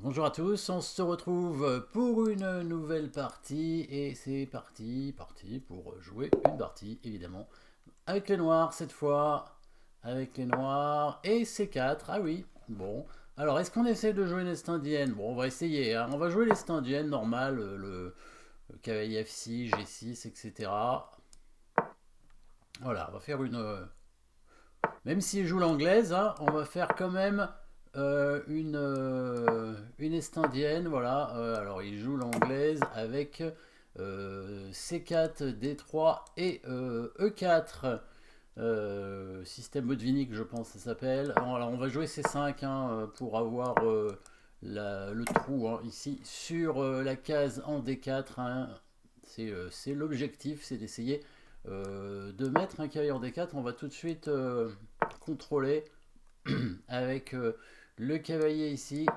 Bonjour à tous, on se retrouve pour une nouvelle partie et c'est parti pour jouer une partie évidemment avec les noirs cette fois, avec les noirs et C4, ah oui, bon. Alors est-ce qu'on essaie de jouer une est indienne? Bon on va essayer, hein. On va jouer l'est indienne normale, le cavalier F6, G6, etc. Voilà, on va faire même s'il joue l'anglaise, hein, on va faire quand même une est-indienne. Voilà. Alors il joue l'anglaise avec C4, D3 et E4. Système Botvinnik, je pense, ça s'appelle. Alors on va jouer C5 hein, pour avoir le trou hein, ici sur la case en D4. Hein. C'est l'objectif, c'est d'essayer de mettre un cavalier en D4. On va tout de suite contrôler avec le cavalier ici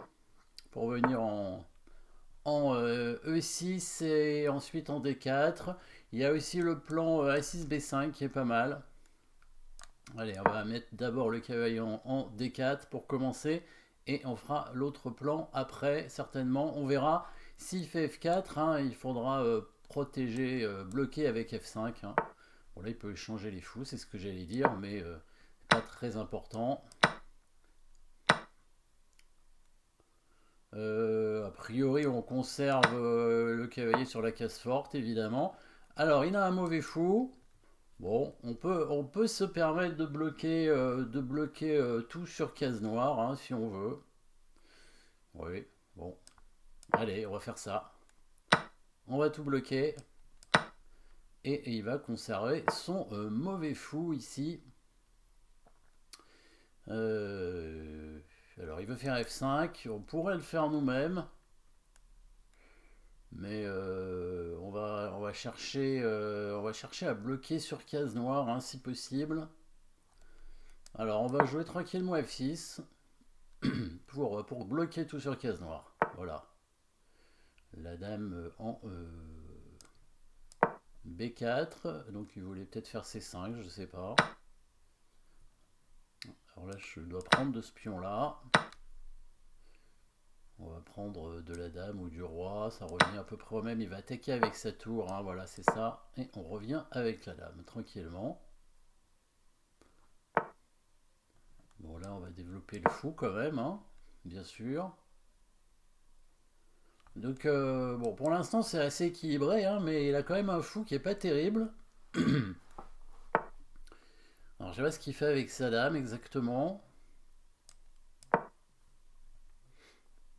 pour venir en E6 et ensuite en D4. Il y a aussi le plan A6 B5 qui est pas mal. Allez, on va mettre d'abord le cavalier en D4 pour commencer et on fera l'autre plan après certainement. On verra s'il fait F4, hein, il faudra protéger, bloquer avec F5. Hein. Bon là il peut changer les fous, c'est ce que j'allais dire, mais pas très important. A priori, on conserve le cavalier sur la case forte, évidemment. Alors, il a un mauvais fou. Bon, on peut se permettre de bloquer tout sur case noire, hein, si on veut. Oui, bon. Allez, on va faire ça. On va tout bloquer. Et il va conserver son mauvais fou ici. Euh, alors, il veut faire F5. On pourrait le faire nous-mêmes. Mais on va chercher à bloquer sur case noire hein, si possible. Alors on va jouer tranquillement F6 pour bloquer tout sur case noire. Voilà. La dame en B4. Donc il voulait peut-être faire C5, je sais pas. Alors là je dois prendre de ce pion là. On va prendre de la dame ou du roi, ça revient à peu près au même. Il va attaquer avec sa tour, hein, voilà, c'est ça. Et on revient avec la dame, tranquillement. Bon, là, on va développer le fou quand même, hein, bien sûr. Donc, bon, pour l'instant, c'est assez équilibré, hein, mais il a quand même un fou qui est pas terrible. Alors, je sais pas ce qu'il fait avec sa dame exactement.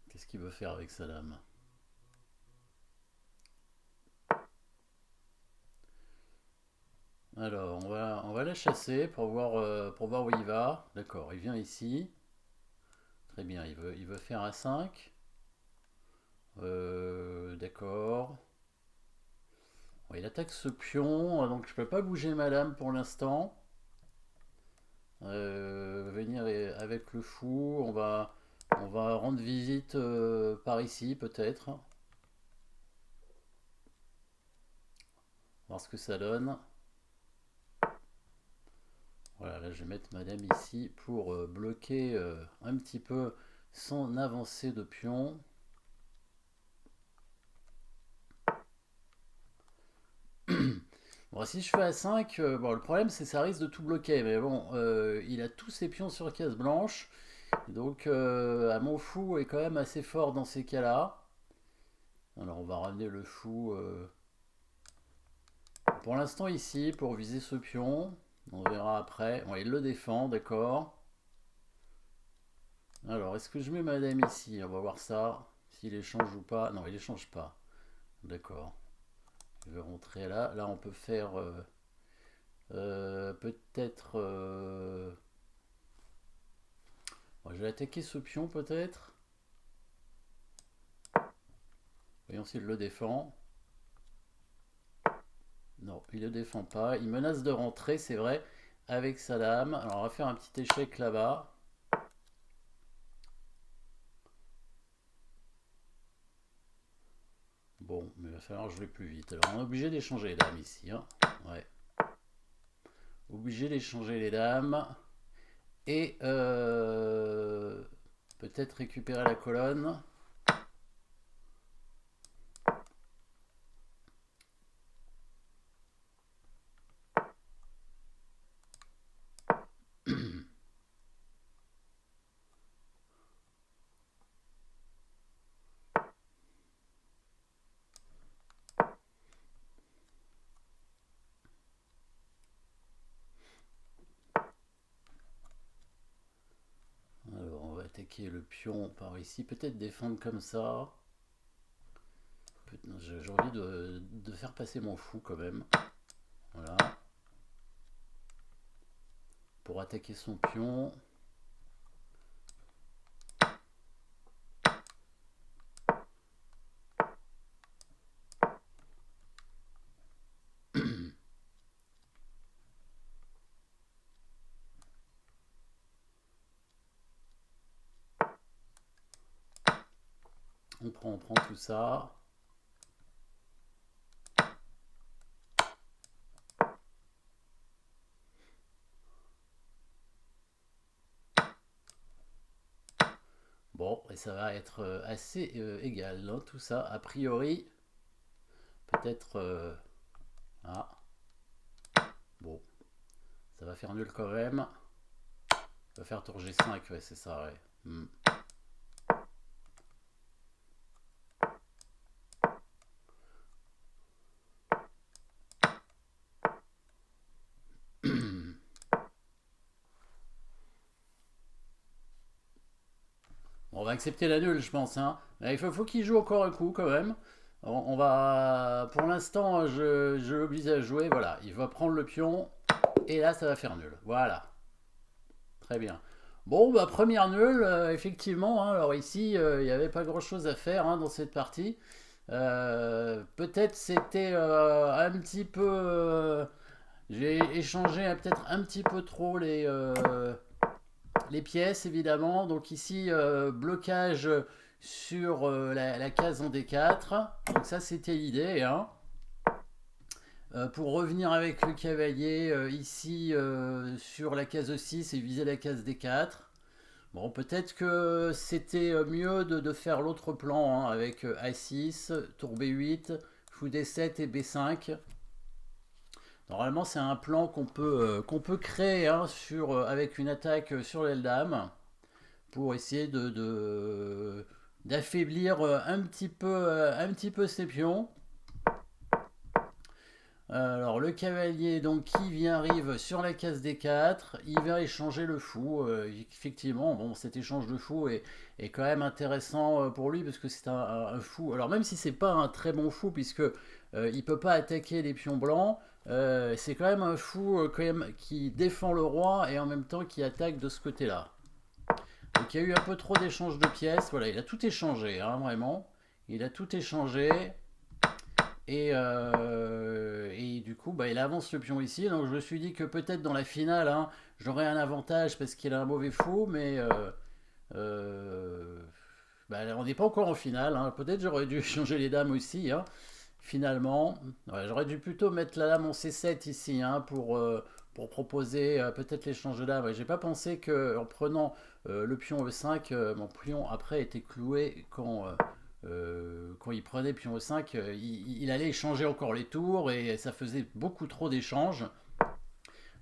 Qu'est-ce qu'il veut faire avec sa dame? Alors, on va la chasser pour voir où il va. D'accord, il vient ici. Très bien, il veut faire un 5. D'accord. Bon, il attaque ce pion, donc je peux pas bouger madame pour l'instant. Venir avec le fou, on va rendre visite par ici peut-être. Voir ce que ça donne. Voilà, là je vais mettre madame ici pour bloquer un petit peu son avancée de pion. Bon, si je fais à 5, bon, le problème c'est que ça risque de tout bloquer. Mais bon, il a tous ses pions sur case blanche. Donc, à mon fou est quand même assez fort dans ces cas-là. Alors, on va ramener le fou pour l'instant ici pour viser ce pion. On verra après. Bon, il le défend, d'accord. Alors, est-ce que je mets madame ici? On va voir ça. S'il échange ou pas. Non, il échange pas. D'accord. Je vais rentrer là. Là, on peut faire peut-être. Bon, je vais attaquer ce pion peut-être. Voyons s'il le défend. Non, il ne défend pas. Il menace de rentrer, c'est vrai, avec sa dame. Alors, on va faire un petit échec là-bas. Bon, mais il va falloir jouer plus vite. Alors, on est obligé d'échanger les dames ici. Hein. Ouais. Obligé d'échanger les dames. Et peut-être récupérer la colonne. bloquer le pion par ici. Peut-être défendre comme ça. J'ai envie de faire passer mon fou quand même. Voilà. Pour attaquer son pion. On prend tout ça. Bon, et ça va être assez égal, hein, tout ça. A priori, peut-être... ah, bon, ça va faire nul quand même. Ça va faire tour G5, ouais, c'est ça, ouais. On va accepter la nulle, je pense. Hein. Mais il faut qu'il joue encore un coup quand même. On va, pour l'instant, je l'oblige à jouer. Voilà, il va prendre le pion et là, ça va faire nul. Voilà, très bien. Bon, bah première nulle, effectivement. Hein. Alors ici, il n'y avait pas grand-chose à faire hein, dans cette partie. Peut-être c'était un petit peu. J'ai échangé peut-être un petit peu trop les pièces évidemment. Donc ici, blocage sur la case en D4. Donc ça c'était l'idée. Hein. Pour revenir avec le cavalier ici sur la case 6 et viser la case D4. Bon, peut-être que c'était mieux de faire l'autre plan hein, avec A6, tour B8, fou D7 et B5. Normalement, c'est un plan qu'on peut créer hein, avec une attaque sur l'aile dame pour essayer d'affaiblir un petit peu ses pions. Alors le cavalier donc qui arrive sur la case D4, il va échanger le fou. Effectivement, bon, cet échange de fou est quand même intéressant pour lui parce que c'est un fou. Alors même si c'est pas un très bon fou puisque il peut pas attaquer les pions blancs, c'est quand même un fou quand même, qui défend le roi et en même temps qui attaque de ce côté-là. Donc il y a eu un peu trop d'échanges de pièces. Voilà, il a tout échangé, hein, vraiment. Il a tout échangé. Et du coup, bah, il avance le pion ici. Donc je me suis dit que peut-être dans la finale, hein, j'aurais un avantage parce qu'il a un mauvais fou, mais bah, on n'est pas encore en finale. Hein. Peut-être j'aurais dû changer les dames aussi. Hein, finalement, ouais, j'aurais dû plutôt mettre la dame en C7 ici hein, pour proposer peut-être l'échange de dames. Ouais, j'ai pas pensé qu'en prenant le pion E5, mon pion après était cloué quand il prenait pion E5, il allait échanger encore les tours et ça faisait beaucoup trop d'échanges.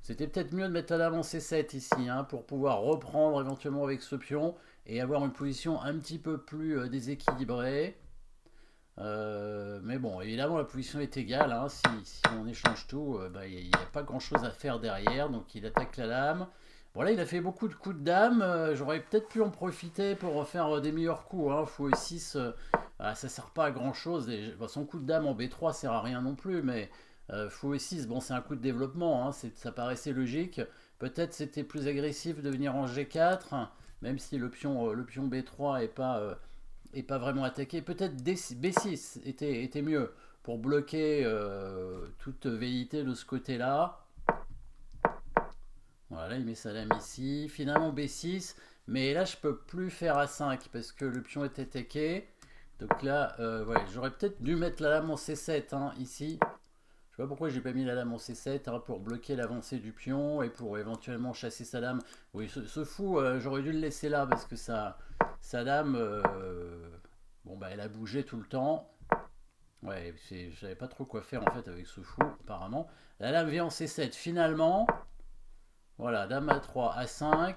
C'était peut-être mieux de mettre la dame en C7 ici hein, pour pouvoir reprendre éventuellement avec ce pion et avoir une position un petit peu plus déséquilibrée. Mais bon, évidemment, la position est égale. Hein, si on échange tout, bah, il n'y a pas grand-chose à faire derrière. Donc il attaque la dame. Voilà, il a fait beaucoup de coups de dame. J'aurais peut-être pu en profiter pour faire des meilleurs coups. Hein. Fou E6, ça sert pas à grand-chose. Bon, son coup de dame en B3 sert à rien non plus. Mais fou E6, bon, c'est un coup de développement. Hein, ça paraissait logique. Peut-être c'était plus agressif de venir en G4, même si le pion B3 est pas vraiment attaqué. Peut-être B6 était mieux pour bloquer toute velléité de ce côté-là. Voilà, il met sa dame ici. Finalement B6, mais là je peux plus faire A5 parce que le pion est attaqué. Donc là, ouais, j'aurais peut-être dû mettre la dame en C7 hein, ici. Je sais pas pourquoi j'ai pas mis la dame en C7 hein, pour bloquer l'avancée du pion et pour éventuellement chasser sa dame. Oui, ce fou, j'aurais dû le laisser là parce que sa dame, bon bah elle a bougé tout le temps. Ouais, je savais pas trop quoi faire en fait avec ce fou apparemment. La dame vient en C7 finalement. Voilà, dame A3, A5.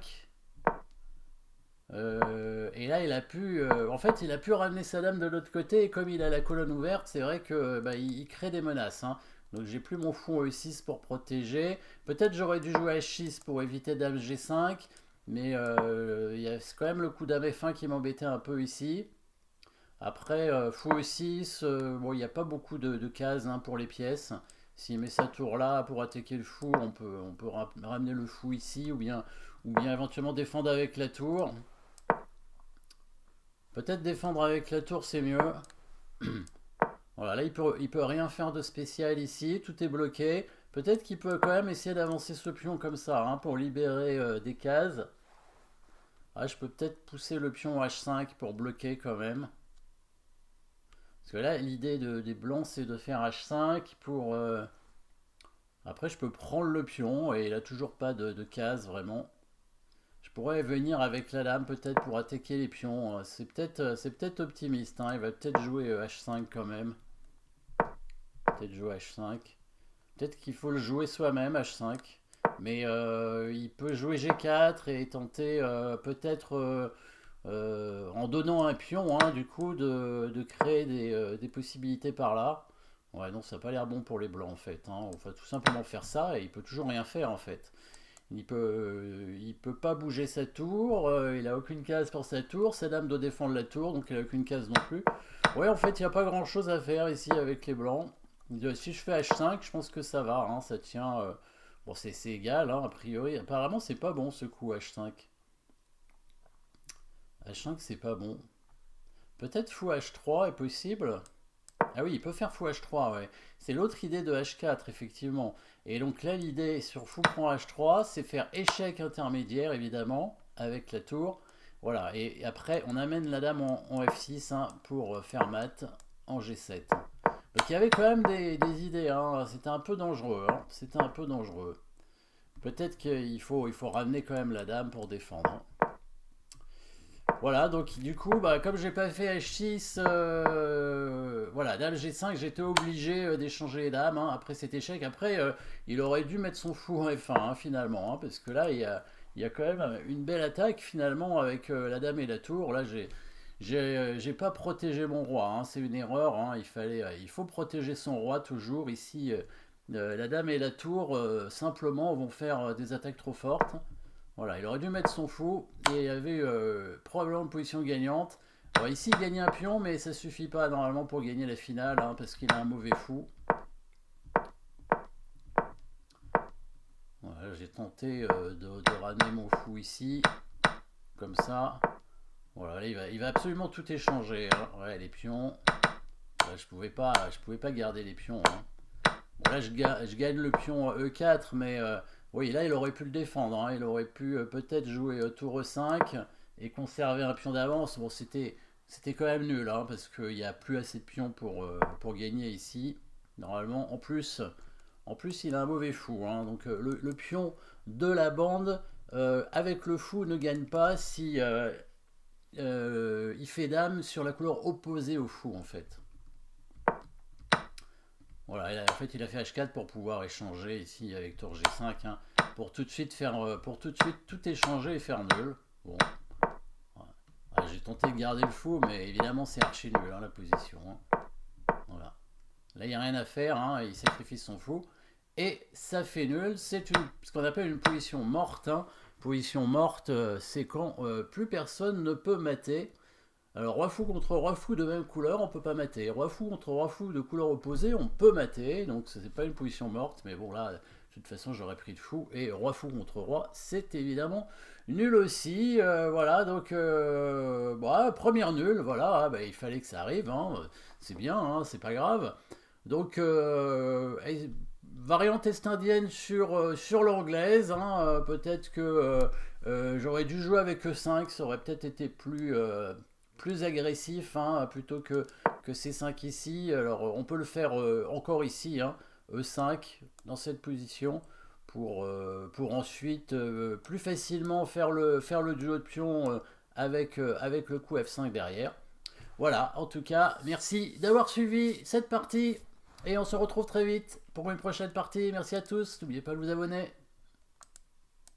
Et là, il a pu, en fait, il a pu ramener sa dame de l'autre côté. Et comme il a la colonne ouverte, c'est vrai que bah, il crée des menaces. Hein. Donc j'ai plus mon fou en E6 pour protéger. Peut-être j'aurais dû jouer H6 pour éviter dame G5. Mais il y a quand même le coup dame F1 qui m'embêtait un peu ici. Après, fou E6, bon, il n'y a pas beaucoup de cases hein, pour les pièces. S'il met sa tour là pour attaquer le fou, on peut ramener le fou ici, ou bien éventuellement défendre avec la tour. Peut-être défendre avec la tour, c'est mieux. Voilà, là, il peut rien faire de spécial ici, tout est bloqué. Peut-être qu'il peut quand même essayer d'avancer ce pion comme ça, hein, pour libérer des cases. Ah, je peux peut-être pousser le pion H5 pour bloquer quand même. Parce que là, l'idée des blancs, c'est de faire H5 pour... Après, je peux prendre le pion et il a toujours pas de case vraiment. Je pourrais venir avec la dame peut-être pour attaquer les pions. C'est peut-être optimiste, hein. Il va peut-être jouer H5 quand même. Peut-être jouer H5. Peut-être qu'il faut le jouer soi-même H5. Mais il peut jouer G4 et tenter peut-être en donnant un pion, hein, du coup, de créer des possibilités par là. Ouais, non, ça n'a pas l'air bon pour les blancs en fait, hein. On va tout simplement faire ça et il peut toujours rien faire en fait. Il peut pas bouger sa tour, il a aucune case pour sa tour, sa dame doit défendre la tour, donc il a aucune case non plus. Ouais, en fait, il n'y a pas grand chose à faire ici avec les blancs. Si je fais H5, je pense que ça va, hein, ça tient. Bon, c'est égal, hein, a priori. Apparemment, c'est pas bon ce coup H5. H5, c'est pas bon. Peut-être fou H3 est possible. Ah oui, il peut faire fou H3, ouais. C'est l'autre idée de H4, effectivement. Et donc là, l'idée sur fou prend H3, c'est faire échec intermédiaire, évidemment, avec la tour. Voilà, et après, on amène la dame en F6 hein, pour faire mat en G7. Donc il y avait quand même des idées, hein. C'était un peu dangereux, hein. C'était un peu dangereux. Peut-être qu'il faut ramener quand même la dame pour défendre, hein. Voilà, donc du coup, bah, comme j'ai pas fait H6, voilà, dame G5, j'étais obligé d'échanger les dames, hein, après cet échec. Après, il aurait dû mettre son fou en F1 hein, finalement, hein, parce que là, il y a quand même une belle attaque finalement avec la dame et la tour. Là, j'ai pas protégé mon roi, hein, c'est une erreur, hein, il faut protéger son roi toujours. Ici, la dame et la tour simplement vont faire des attaques trop fortes. Voilà, il aurait dû mettre son fou et il avait probablement une position gagnante. Alors ici, il gagne un pion, mais ça suffit pas normalement pour gagner la finale hein, parce qu'il a un mauvais fou. Voilà, j'ai tenté de ramener mon fou ici, comme ça. Voilà, là, il va absolument tout échanger, hein. Ouais, les pions. Là, je pouvais pas garder les pions, hein. Bon, là, je gagne le pion E4, mais oui, là, il aurait pu le défendre, hein. Il aurait pu peut-être jouer tour E5 et conserver un pion d'avance. Bon, c'était quand même nul, hein, parce qu'il n'y a plus assez de pions pour gagner ici. Normalement, en plus, il a un mauvais fou, hein. Donc, le pion de la bande avec le fou ne gagne pas si il fait dame sur la couleur opposée au fou, en fait. Voilà, en fait, il a fait H4 pour pouvoir échanger ici avec tour G5, hein, pour tout de suite pour tout de suite tout échanger et faire nul. Bon, voilà, j'ai tenté de garder le fou, mais évidemment c'est archi nul hein, la position, hein. Voilà, là il n'y a rien à faire, hein, il sacrifie son fou et ça fait nul. C'est ce qu'on appelle une position morte, hein. Position morte, c'est quand plus personne ne peut mater. Alors, roi fou contre roi fou de même couleur, on peut pas mater. Roi fou contre roi fou de couleur opposée, on peut mater. Donc, c'est pas une position morte, mais bon, là, de toute façon, j'aurais pris le fou. Et roi fou contre roi, c'est évidemment nul aussi. Voilà, donc, bah, première nulle, voilà, bah, il fallait que ça arrive, hein. C'est bien, hein, c'est pas grave. Donc, variante est-indienne sur l'anglaise, hein, peut-être que j'aurais dû jouer avec E5, ça aurait peut-être été plus agressif hein, plutôt que C5 ici. Alors on peut le faire encore ici, hein, E5 dans cette position pour ensuite plus facilement faire le duo de pion avec le coup F5 derrière. Voilà, en tout cas, merci d'avoir suivi cette partie et on se retrouve très vite pour une prochaine partie. Merci à tous, n'oubliez pas de vous abonner.